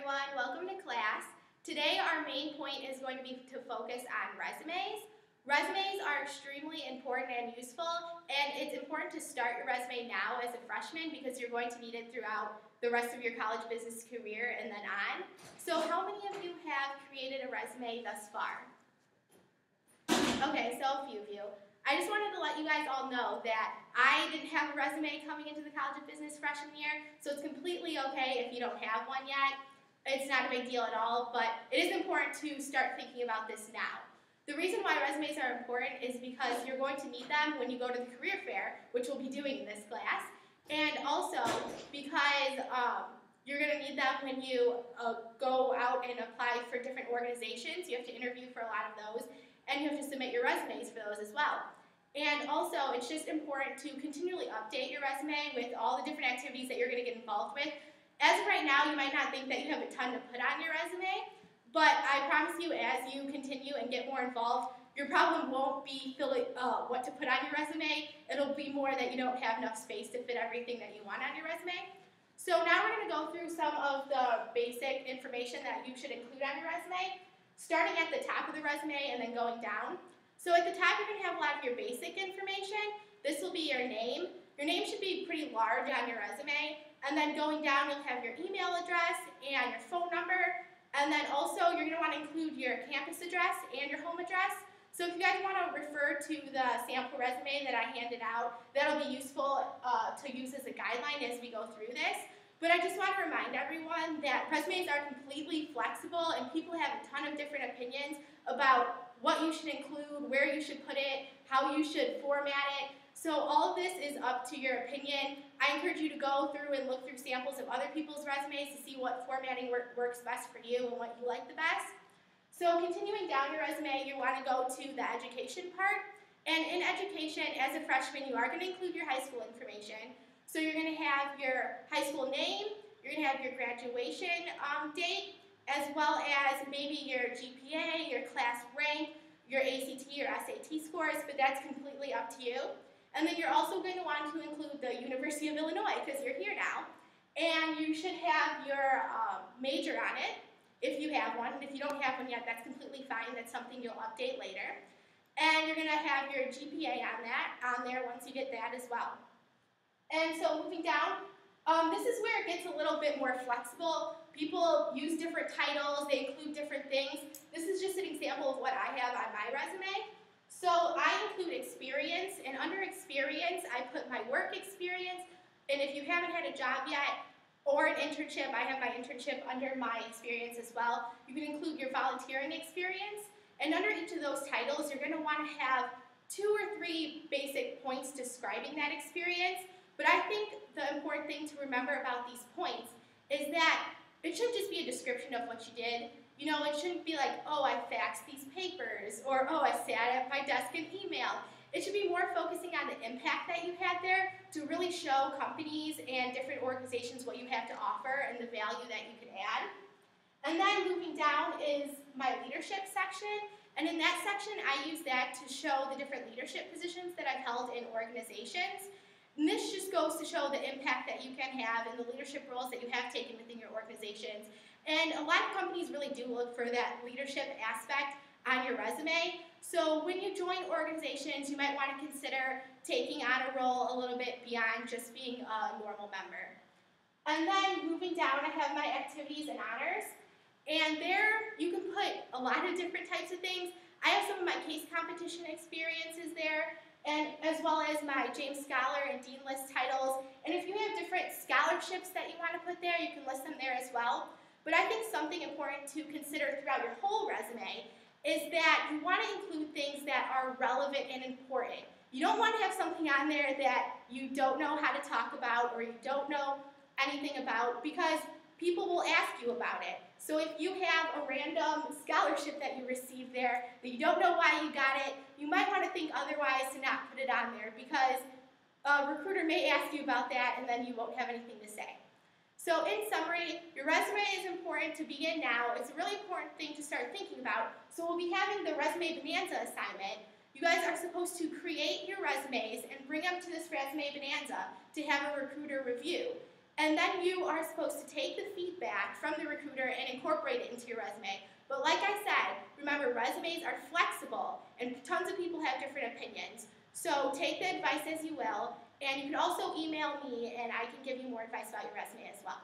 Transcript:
everyone. Welcome to class. Today our main point is going to be to focus on resumes. Resumes are extremely important and useful, and it's important to start your resume now as a freshman because you're going to need it throughout the rest of your college business career and then on. So how many of you have created a resume thus far? Okay, so a few of you. I just wanted to let you guys all know that I didn't have a resume coming into the College of Business freshman year, so it's completely okay if you don't have one yet. It's not a big deal at all, but it is important to start thinking about this now. The reason why resumes are important is because you're going to need them when you go to the career fair, which we'll be doing in this class, and also because you're going to need them when you go out and apply for different organizations. You have to interview for a lot of those, and you have to submit your resumes for those as well. And also, it's just important to continually update your resume with all the different activities that you're going to get involved with. As of right now, you might not think that you have a ton to put on your resume, but I promise you, as you continue and get more involved, your problem won't be what to put on your resume. It'll be more that you don't have enough space to fit everything that you want on your resume. So now we're going to go through some of the basic information that you should include on your resume, starting at the top of the resume and then going down. So at the top, you're going to have a lot of your basic information. This will be your name. Your name should be pretty large on your resume. And then going down, you'll have your email address and your phone number. And then also, you're going to want to include your campus address and your home address. So if you guys want to refer to the sample resume that I handed out, that'll be useful to use as a guideline as we go through this. But I just want to remind everyone that resumes are completely flexible and people have a ton of different opinions about what you should include, where you should put it, how you should format it. So all of this is up to your opinion. I encourage you to go through and look through samples of other people's resumes to see what formatting works best for you and what you like the best. So continuing down your resume, you want to go to the education part. And in education, as a freshman, you are going to include your high school information. So you're going to have your high school name, you're going to have your graduation date, as well as maybe your GPA, your class rank, your ACT or SAT scores, but that's completely up to you. And then you're also going to want to include the University of Illinois because you're here now. And you should have your major on it if you have one. And if you don't have one yet, that's completely fine. That's something you'll update later. And you're going to have your GPA on there once you get that as well. And so moving down, this is where it gets a little bit more flexible. People use different titles, they include different things. This is just an example of what I have on my resume. So I include experience, and under experience, I put my work experience. And if you haven't had a job yet, or an internship, I have my internship under my experience as well. You can include your volunteering experience. And under each of those titles, you're going to want to have 2 or 3 basic points describing that experience. But I think the important thing to remember about these points is that it shouldn't just be a description of what you did. You know, it shouldn't be like, oh, I faxed these papers, or oh, I sat at my desk and emailed. It should be more focusing on the impact that you had there to really show companies and different organizations what you have to offer and the value that you can add. And then moving down is my leadership section. And in that section, I use that to show the different leadership positions that I've held in organizations. And this just goes to show the impact that you can have in the leadership roles that you have taken within your organizations. And a lot of companies really do look for that leadership aspect on your resume. So when you join organizations, you might want to consider taking on a role a little bit beyond just being a normal member. And then moving down, I have my activities and honors. And there you can put a lot of different types of things. I have some of my case competition experiences there, and as well as my James Scholar and Dean List titles. And if you have different scholarships that you want to put there, you can list them there as well. But I think something important to consider throughout your whole resume is that you want to include things that are relevant and important. You don't want to have something on there that you don't know how to talk about or you don't know anything about, because people will ask you about it. So if you have a random scholarship that you received there that you don't know why you got it, you might want to think otherwise to not put it on there, because a recruiter may ask you about that and then you won't have anything to say. So in summary, your resume is important to begin now. It's a really important thing to start thinking about. So we'll be having the Resume Bonanza assignment. You guys are supposed to create your resumes and bring them to this Resume Bonanza to have a recruiter review. And then you are supposed to take the feedback from the recruiter and incorporate it into your resume. But like I said, remember, resumes are flexible, and tons of people have different opinions. So take the advice as you will, and you can also email me, and I can give you more advice about your resume as well.